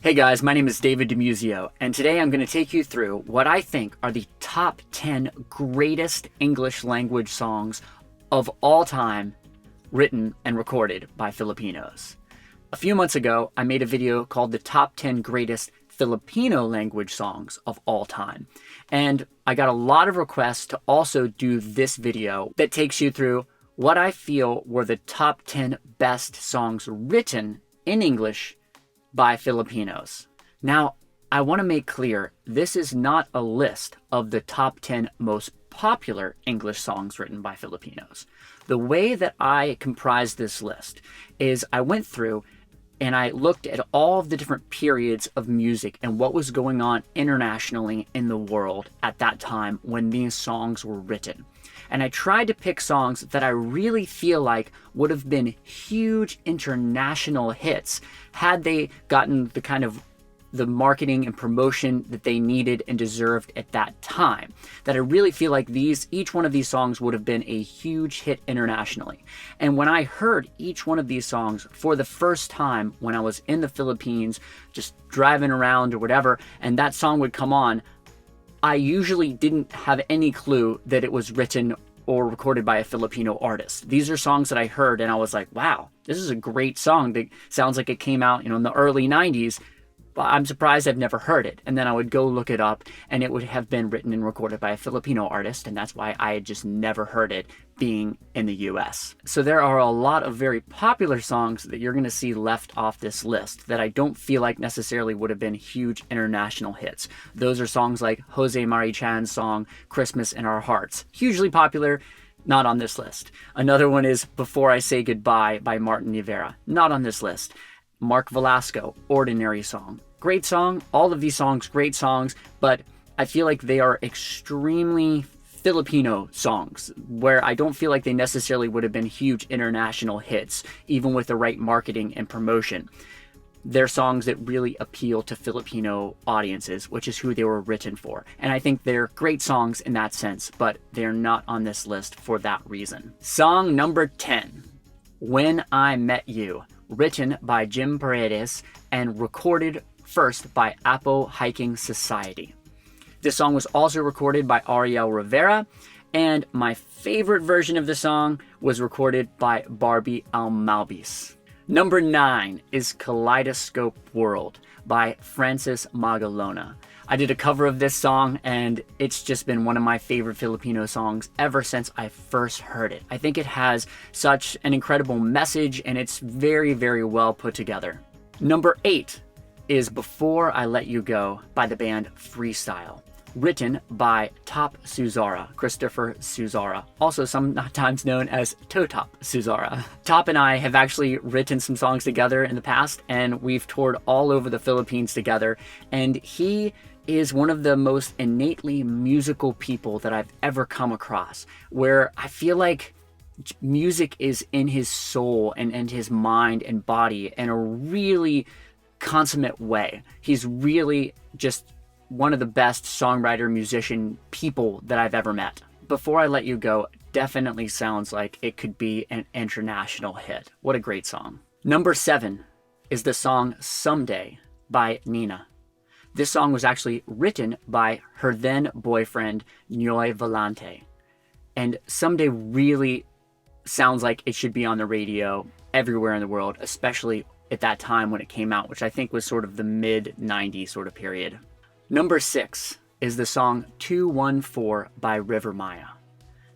Hey guys, my name is David DiMuzio, and today I'm going to take you through what I think are the top 10 greatest English language songs of all time written and recorded by Filipinos. A few months ago, I made a video called the top 10 greatest Filipino language songs of all time, and I got a lot of requests to also do this video that takes you through what I feel were the top 10 best songs written in English by Filipinos. Now, I want to make clear, this is not a list of the top 10 most popular English songs written by Filipinos. The way that I comprised this list is I went through and I looked at all of the different periods of music and what was going on internationally in the world at that time when these songs were written. And I tried to pick songs that I really feel like would have been huge international hits had they gotten the kind of the marketing and promotion that they needed and deserved at that time. That I really feel like each one of these songs would have been a huge hit internationally. And when I heard each one of these songs for the first time when I was in the Philippines, just driving around or whatever, and that song would come on, I usually didn't have any clue that it was written or recorded by a Filipino artist. These are songs that I heard and I was like, wow, this is a great song that sounds like it came out, in the early 90s, but I'm surprised I've never heard it. And then I would go look it up and it would have been written and recorded by a Filipino artist, and that's why I had just never heard it being in the US. So there are a lot of very popular songs that you're going to see left off this list that I don't feel like necessarily would have been huge international hits. Those are songs like Jose Marichan's song, Christmas in Our Hearts. Hugely popular, not on this list. Another one is Before I Say Goodbye by Martin Rivera. Not on this list. Mark Velasco, Ordinary Song. Great song. All of these songs, great songs, but I feel like they are extremely Filipino songs where I don't feel like they necessarily would have been huge international hits, even with the right marketing and promotion. They're songs that really appeal to Filipino audiences, which is who they were written for. And I think they're great songs in that sense, but they're not on this list for that reason. Song number 10, When I Met You, written by Jim Paredes and recorded first by Apo Hiking Society. This song was also recorded by Ariel Rivera, and my favorite version of the song was recorded by Barbie Almalbis. Number 9 is Kaleidoscope World by Francis Magalona. I did a cover of this song, and it's just been one of my favorite Filipino songs ever since I first heard it. I think it has such an incredible message, and it's very, very well put together. Number 8 is Before I Let You Go by the band Freestyle, written by Top Suzara, Christopher Suzara, also sometimes known as Totop Suzara. Top and I have actually written some songs together in the past, and we've toured all over the Philippines together, and he is one of the most innately musical people that I've ever come across, where I feel like music is in his soul and his mind and body in a really consummate way. He's really just one of the best songwriter, musician people that I've ever met. Before I Let You Go definitely sounds like it could be an international hit. What a great song. Number 7 is the song Someday by Nina. This song was actually written by her then boyfriend, Noy Volante. And Someday really sounds like it should be on the radio everywhere in the world, especially at that time when it came out, which I think was sort of the mid-90s sort of period. Number 6 is the song 214 by River Maya.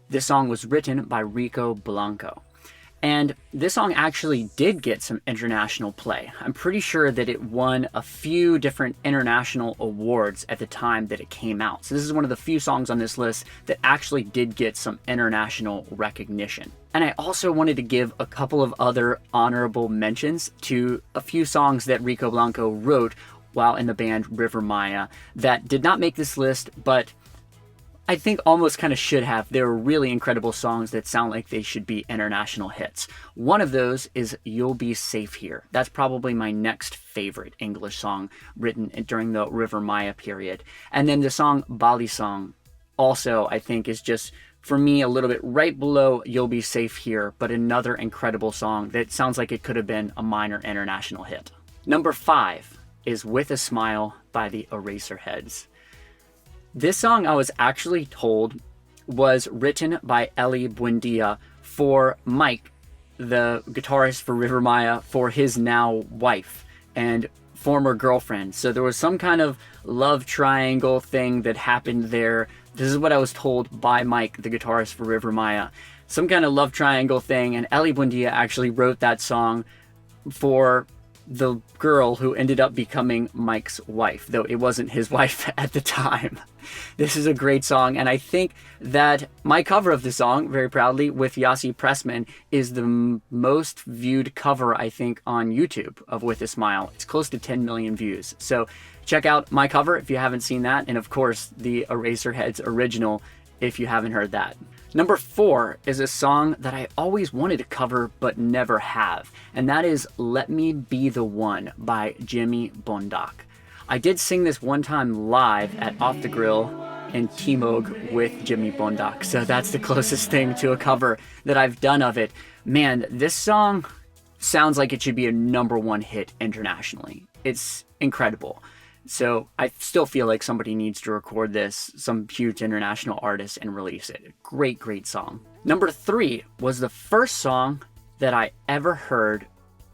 This song was written by Rico Blanco. And this song actually did get some international play. I'm pretty sure that it won a few different international awards at the time that it came out. So this is one of the few songs on this list that actually did get some international recognition. And I also wanted to give a couple of other honorable mentions to a few songs that Rico Blanco wrote while in the band River Maya that did not make this list, but I think almost kind of should have. They're really incredible songs that sound like they should be international hits. One of those is You'll Be Safe Here. That's probably my next favorite English song written during the River Maya period. And then the song Bali Song also, I think, is just, for me, a little bit right below You'll Be Safe Here, but another incredible song that sounds like it could have been a minor international hit. Number 5 is With a Smile by the Eraserheads. This song, I was actually told, was written by Ellie Buendia for Mike, the guitarist for River Maya, for his now wife and former girlfriend. So there was some kind of love triangle thing that happened there. This is what I was told by Mike, the guitarist for River Maya. Some kind of love triangle thing, and Ellie Buendia actually wrote that song for the girl who ended up becoming Mike's wife, though it wasn't his wife at the time. This is a great song, and I think that my cover of the song, very proudly, with Yossi Pressman, is the most viewed cover, I think, on YouTube of With a Smile. It's close to 10 million views. So check out my cover if you haven't seen that, and of course, the Eraserheads original if you haven't heard that. Number 4 is a song that I always wanted to cover but never have, and that is Let Me Be the One by Jimmy Bondoc. I did sing this one time live at Off the Grill in Timog with Jimmy Bondoc, so that's the closest thing to a cover that I've done of it. Man, this song sounds like it should be a #1 hit internationally. It's incredible. So I still feel like somebody needs to record this, some huge international artist, and release it. Great, great song. Number 3 was the first song that I ever heard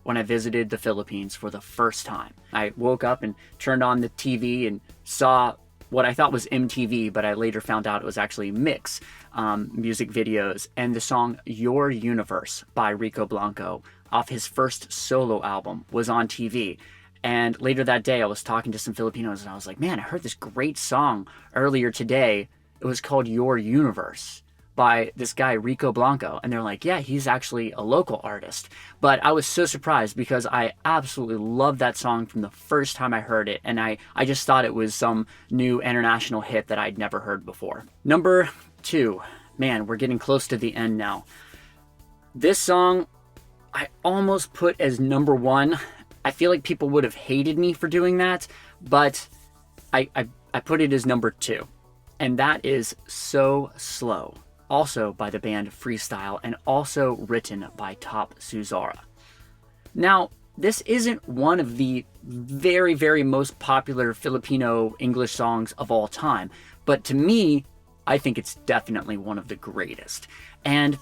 when I visited the Philippines for the first time. I woke up and turned on the TV and saw what I thought was MTV, but I later found out it was actually Mix music videos, and the song Your Universe by Rico Blanco off his first solo album was on TV. And later that day, I was talking to some Filipinos, and I was like, man, I heard this great song earlier today. It was called Your Universe by this guy, Rico Blanco. And they're like, yeah, he's actually a local artist. But I was so surprised because I absolutely loved that song from the first time I heard it. And I just thought it was some new international hit that I'd never heard before. Number 2. Man, we're getting close to the end now. This song, I almost put as number 1. I feel like people would have hated me for doing that, but I put it as number 2. And that is So Slow, also by the band Freestyle, and also written by Top Suzara. Now, this isn't one of the very, very most popular Filipino English songs of all time, but to me, I think it's definitely one of the greatest. And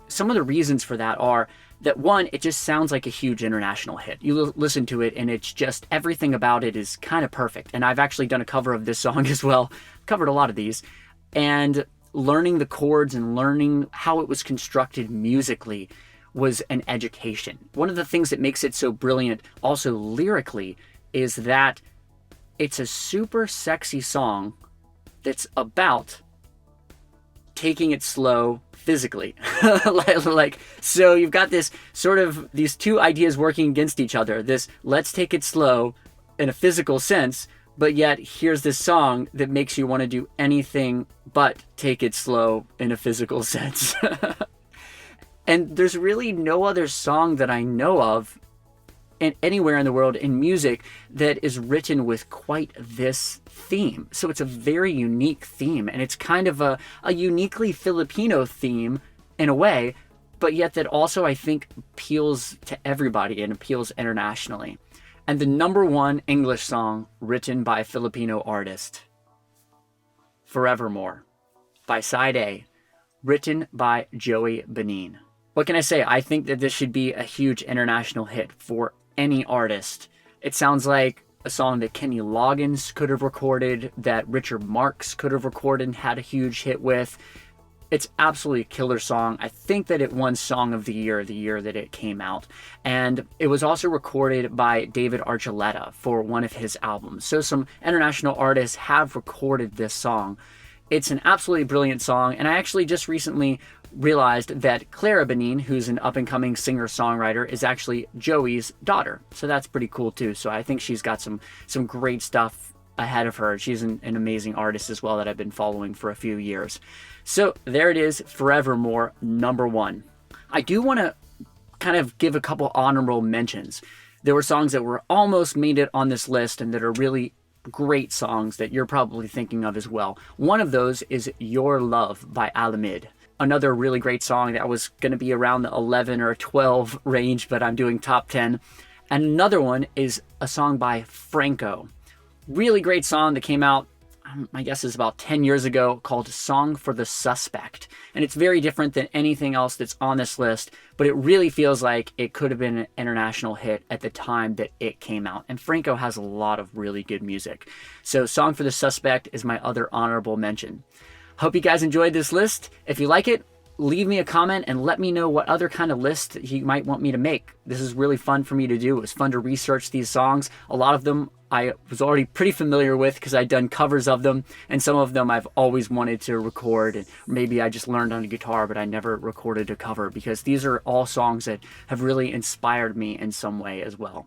some of the reasons for that are that, one, it just sounds like a huge international hit. You listen to it and it's just, everything about it is kind of perfect. And I've actually done a cover of this song as well. Covered a lot of these. And learning the chords and learning how it was constructed musically was an education. One of the things that makes it so brilliant also lyrically is that it's a super sexy song that's about taking it slow physically. Like, so you've got this sort of, these two ideas working against each other. This, let's take it slow in a physical sense, but yet here's this song that makes you want to do anything but take it slow in a physical sense. And there's really no other song that I know of anywhere in the world in music that is written with quite this theme. So it's a very unique theme, and it's kind of a uniquely Filipino theme in a way, but yet that also, I think, appeals to everybody and appeals internationally. And the #1 English song written by a Filipino artist, Forevermore by Side A, written by Joey Benin. What can I say? I think that this should be a huge international hit for any artist. It sounds like a song that Kenny Loggins could have recorded, that Richard Marx could have recorded and had a huge hit with. It's absolutely a killer song. I think that it won Song of the year that it came out. And it was also recorded by David Archuleta for one of his albums. So some international artists have recorded this song. It's an absolutely brilliant song, and I actually just recently realized that Clara Benin, who's an up-and-coming singer-songwriter, is actually Joey's daughter. So that's pretty cool too. So I think she's got some great stuff ahead of her. She's an amazing artist as well that I've been following for a few years. So there it is, Forevermore, #1. I do want to kind of give a couple honorable mentions. There were songs that were almost made it on this list and that are really great songs that you're probably thinking of as well. One of those is Your Love by Alamid. Another really great song that was going to be around the 11 or 12 range, but I'm doing top 10. And another one is a song by Franco. Really great song that came out, my guess is about 10 years ago, called Song for the Suspect. And it's very different than anything else that's on this list, but it really feels like it could have been an international hit at the time that it came out. And Franco has a lot of really good music. So Song for the Suspect is my other honorable mention. Hope you guys enjoyed this list. If you like it, leave me a comment and let me know what other kind of list you might want me to make. This is really fun for me to do. It was fun to research these songs. A lot of them I was already pretty familiar with because I'd done covers of them, and some of them I've always wanted to record, and maybe I just learned on a guitar, but I never recorded a cover because these are all songs that have really inspired me in some way as well.